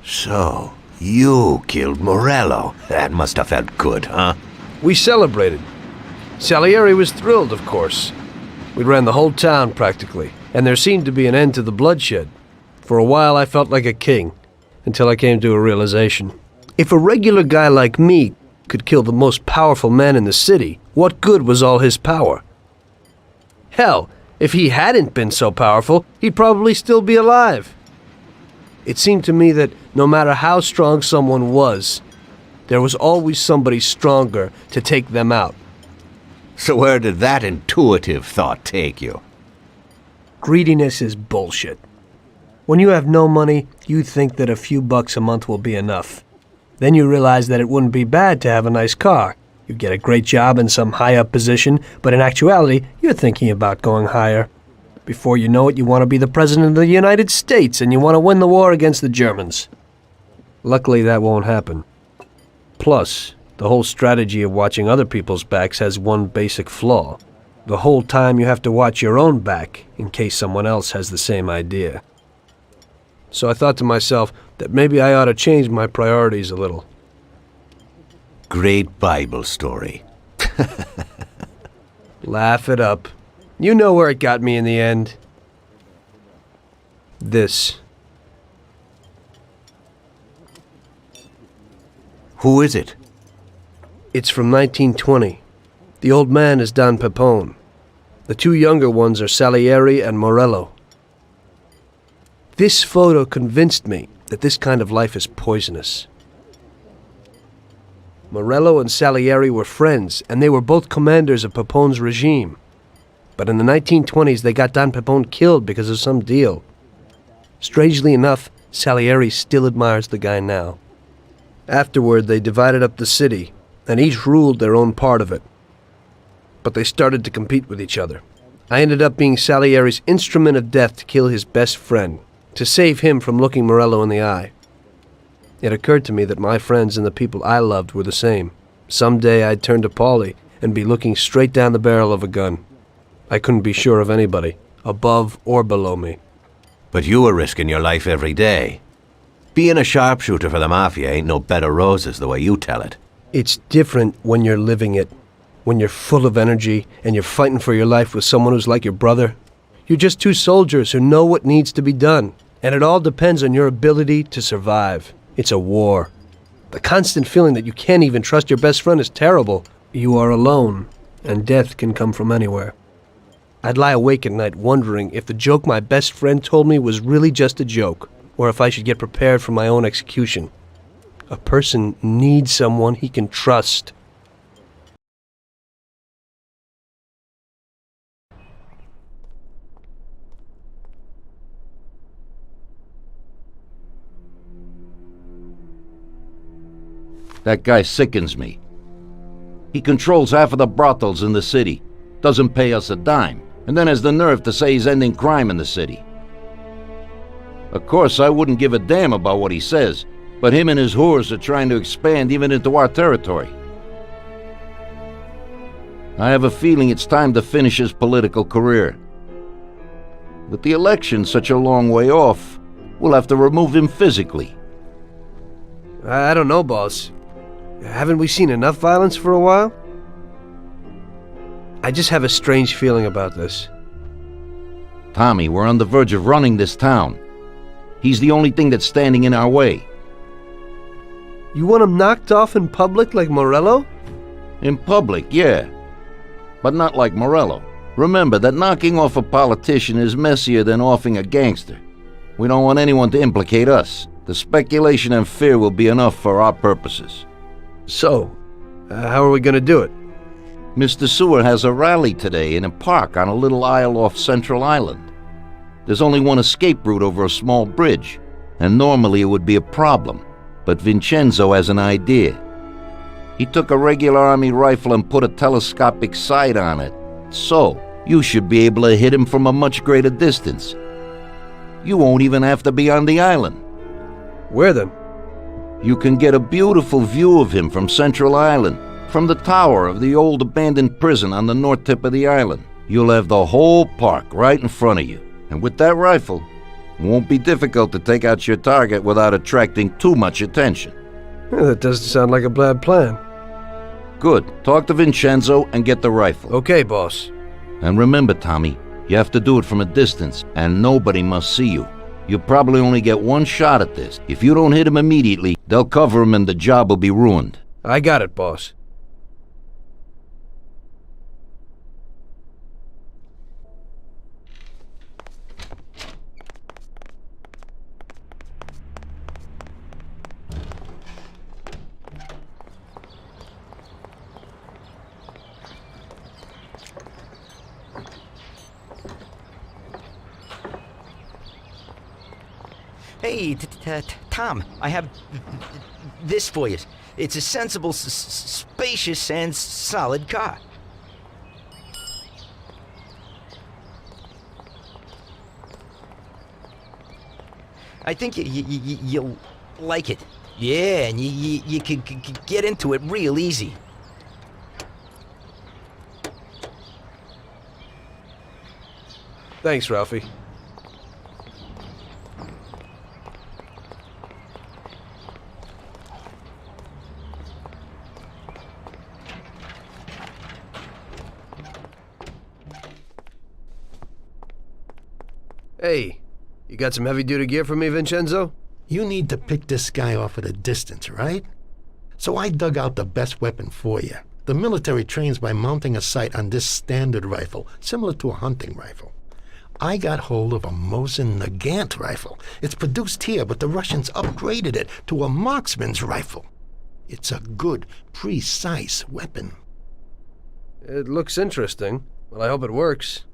So, you killed Morello. That must have felt good, huh? We celebrated. Salieri was thrilled, of course. We ran the whole town, practically, and there seemed to be an end to the bloodshed. For a while, I felt like a king, until I came to a realization. If a regular guy like me could kill the most powerful man in the city, what good was all his power? Hell, if he hadn't been so powerful, he'd probably still be alive. It seemed to me that no matter how strong someone was, there was always somebody stronger to take them out. So where did that intuitive thought take you? Greediness is bullshit. When you have no money, you think that a few bucks a month will be enough. Then you realize that it wouldn't be bad to have a nice car. You get a great job in some high-up position, but in actuality, you're thinking about going higher. Before you know it, you want to be the President of the United States, and you want to win the war against the Germans. Luckily, that won't happen. Plus, the whole strategy of watching other people's backs has one basic flaw. The whole time you have to watch your own back, in case someone else has the same idea. So I thought to myself that maybe I ought to change my priorities a little. Great Bible story. Laugh it up. You know where it got me in the end. This. Who is it? It's from 1920. The old man is Don Pepone. The two younger ones are Salieri and Morello. This photo convinced me that this kind of life is poisonous. Morello and Salieri were friends, and they were both commanders of Pepone's regime. But in the 1920s, they got Don Pepone killed because of some deal. Strangely enough, Salieri still admires the guy now. Afterward, they divided up the city, and each ruled their own part of it. But they started to compete with each other. I ended up being Salieri's instrument of death to kill his best friend, to save him from looking Morello in the eye. It occurred to me that my friends and the people I loved were the same. Someday I'd turn to Paulie and be looking straight down the barrel of a gun. I couldn't be sure of anybody, above or below me. But you were risking your life every day. Being a sharpshooter for the Mafia ain't no bed of roses the way you tell it. It's different when you're living it. When you're full of energy and you're fighting for your life with someone who's like your brother. You're just two soldiers who know what needs to be done. And it all depends on your ability to survive. It's a war. The constant feeling that you can't even trust your best friend is terrible. You are alone, and death can come from anywhere. I'd lie awake at night wondering if the joke my best friend told me was really just a joke, or if I should get prepared for my own execution. A person needs someone he can trust. That guy sickens me. He controls half of the brothels in the city, doesn't pay us a dime, and then has the nerve to say he's ending crime in the city. Of course, I wouldn't give a damn about what he says, but him and his whores are trying to expand even into our territory. I have a feeling it's time to finish his political career. With the election such a long way off, we'll have to remove him physically. I don't know, boss. Haven't we seen enough violence for a while? I just have a strange feeling about this. Tommy, we're on the verge of running this town. He's the only thing that's standing in our way. You want him knocked off in public like Morello? In public, yeah. But not like Morello. Remember that knocking off a politician is messier than offing a gangster. We don't want anyone to implicate us. The speculation and fear will be enough for our purposes. So, how are we going to do it? Mr. Sewer has a rally today in a park on a little isle off Central Island. There's only one escape route over a small bridge, and normally it would be a problem, but Vincenzo has an idea. He took a regular army rifle and put a telescopic sight on it, so you should be able to hit him from a much greater distance. You won't even have to be on the island. Where then? You can get a beautiful view of him from Central Island, from the tower of the old abandoned prison on the north tip of the island. You'll have the whole park right in front of you, and with that rifle, Won't be difficult to take out your target without attracting too much attention. That doesn't sound like a bad plan. Good. Talk to Vincenzo and get the rifle. Okay, boss. And remember, Tommy, you have to do it from a distance, and nobody must see you. You'll probably only get one shot at this. If you don't hit him immediately, they'll cover him and the job will be ruined. I got it, boss. Hey, Tom, I have this for you. It's a sensible, spacious, and solid car. I think you'll like it. Yeah, and you can get into it real easy. Thanks, Ralphie. Hey, you got some heavy-duty gear for me, Vincenzo? You need to pick this guy off at a distance, right? So I dug out the best weapon for you. The military trains by mounting a sight on this standard rifle, similar to a hunting rifle. I got hold of a Mosin Nagant rifle. It's produced here, but the Russians upgraded it to a marksman's rifle. It's a good, precise weapon. It looks interesting. Well, I hope it works.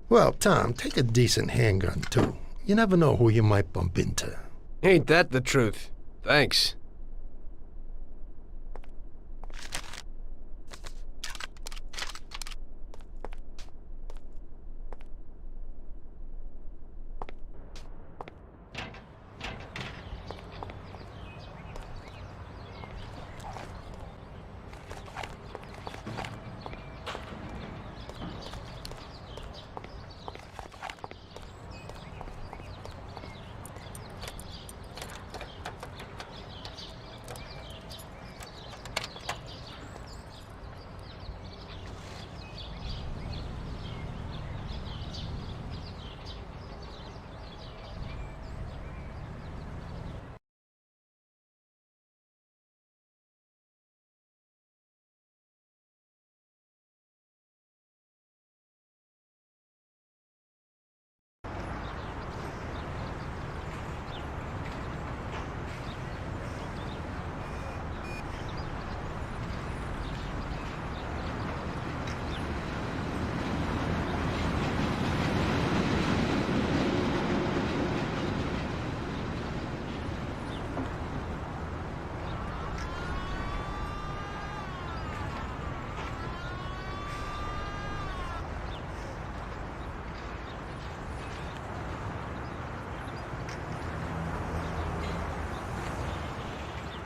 Well, Tom, take a decent handgun, too. You never know who you might bump into. Ain't that the truth? Thanks.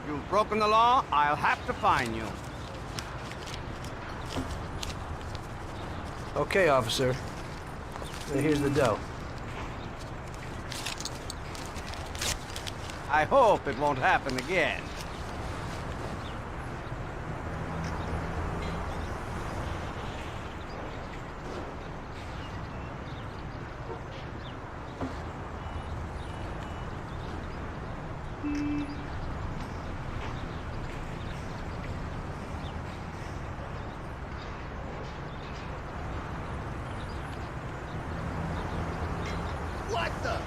You've broken the law, I'll have to fine you. Okay, officer. Here's the dough. I hope it won't happen again. What the?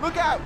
Look out!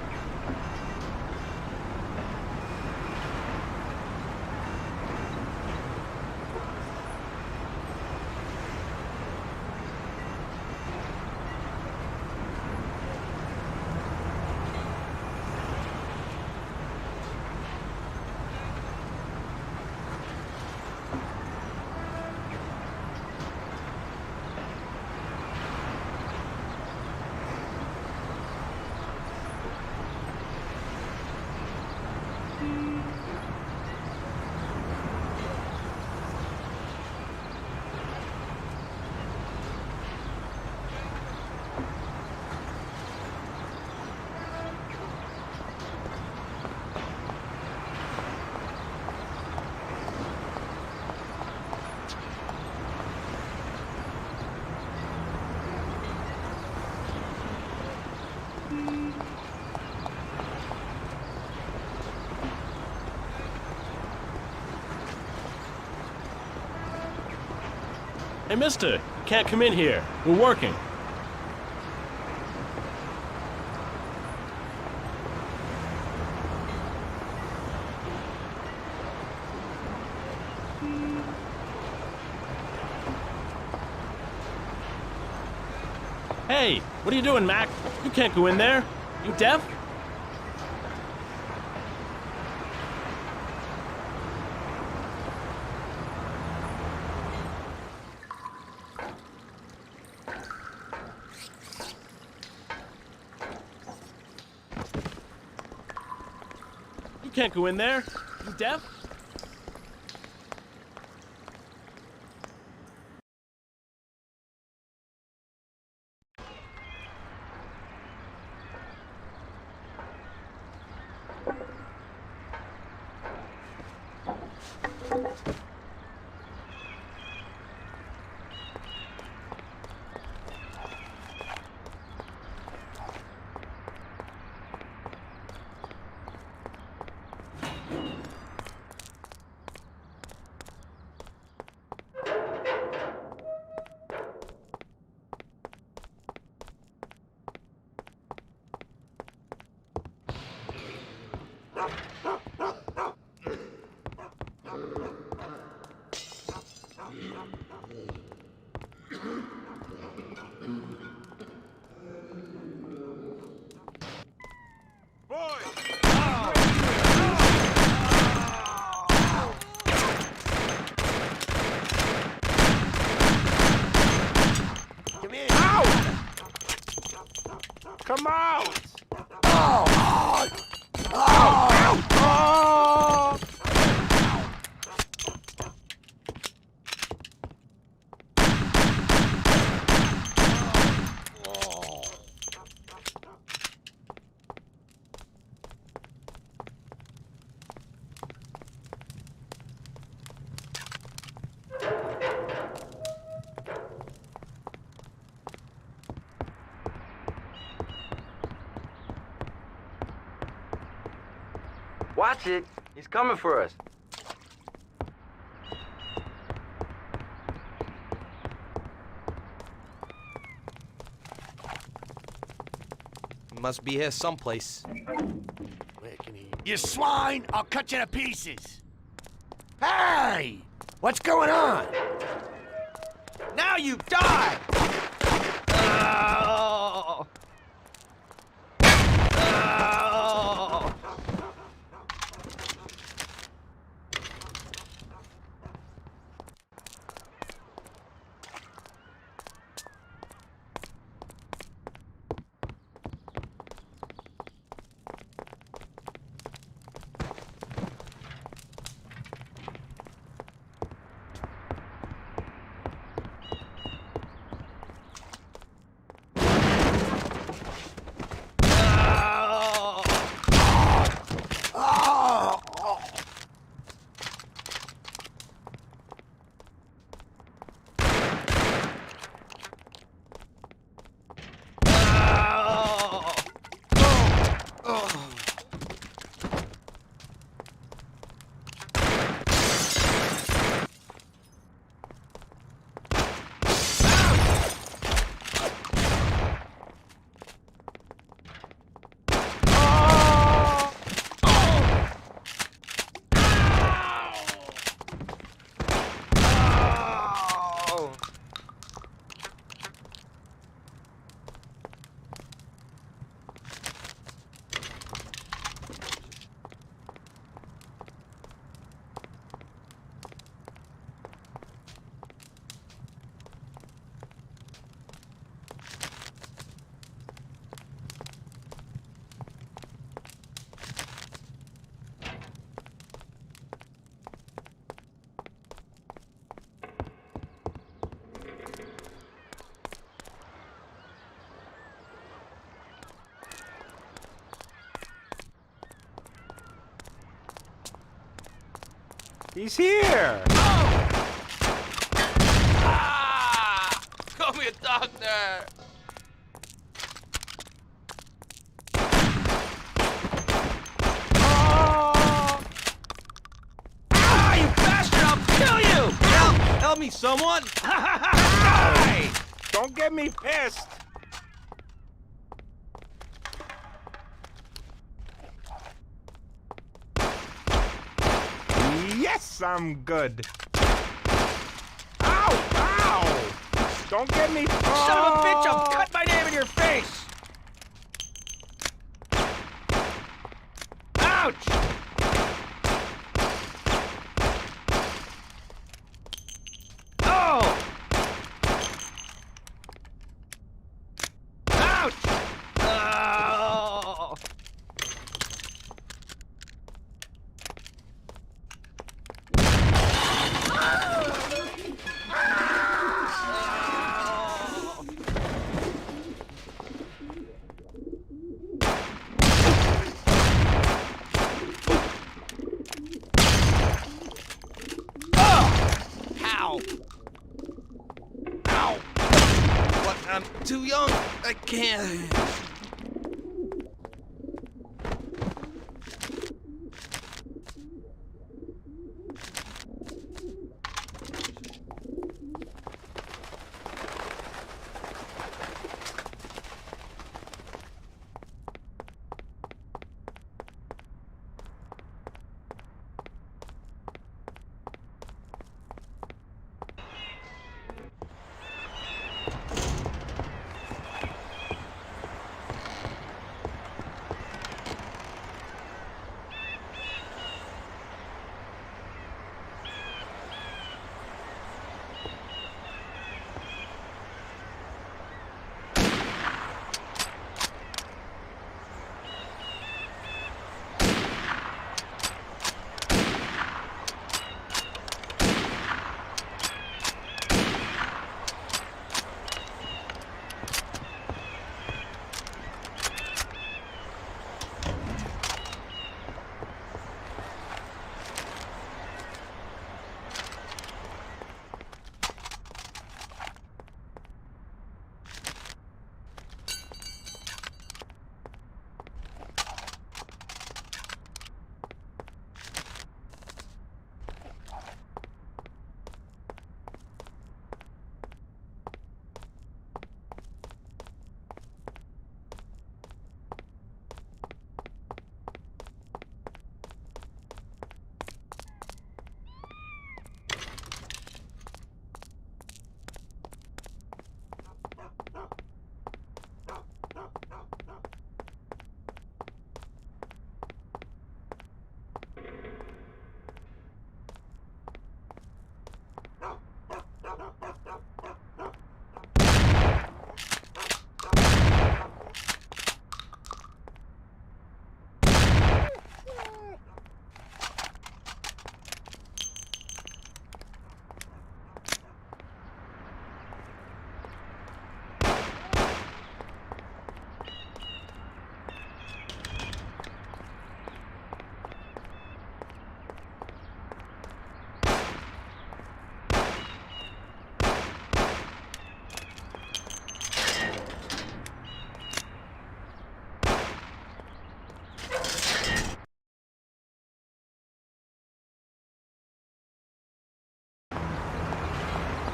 Hey, mister, you can't come in here. We're working. Hey, what are you doing, Mac? You can't go in there. You deaf? You can't go in there. You deaf? Come out! Watch it. He's coming for us. Must be here someplace. Where can he... You swine! I'll cut you to pieces! Hey! What's going on? Now you die! Oh! Oh! He's here! Call me a doctor! You bastard! I'll kill you! Help me, someone! Don't get me pissed! Yes, I'm good. Ow! Ow! Don't get me... Son of a bitch, I'll cut my name in your face! Ouch! Oh! Ouch! Oh. Ow! Ow! What? I'm too young. I can't.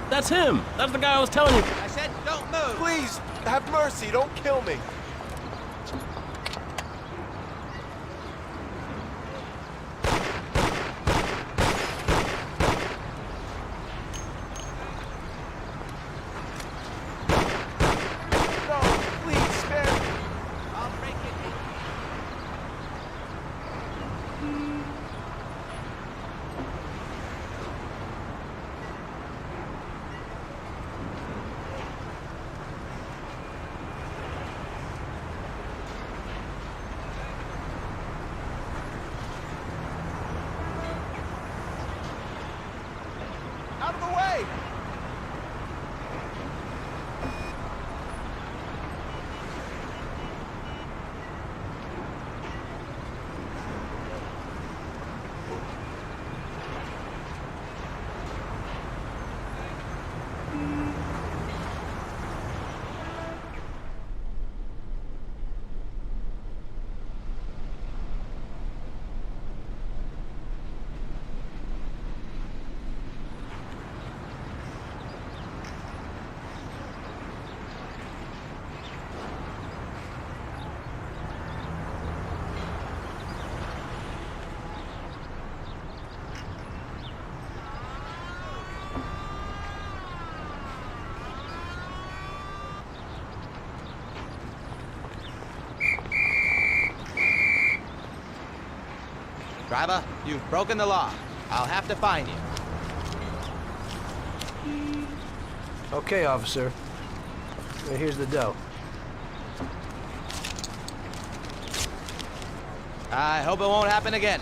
That's him! That's the guy I was telling you. I said don't move. Please, have mercy, don't kill me. No, please, spare me. I'll break it. Driver, you've broken the law. I'll have to fine you. Okay, officer. Here's the dough. I hope it won't happen again.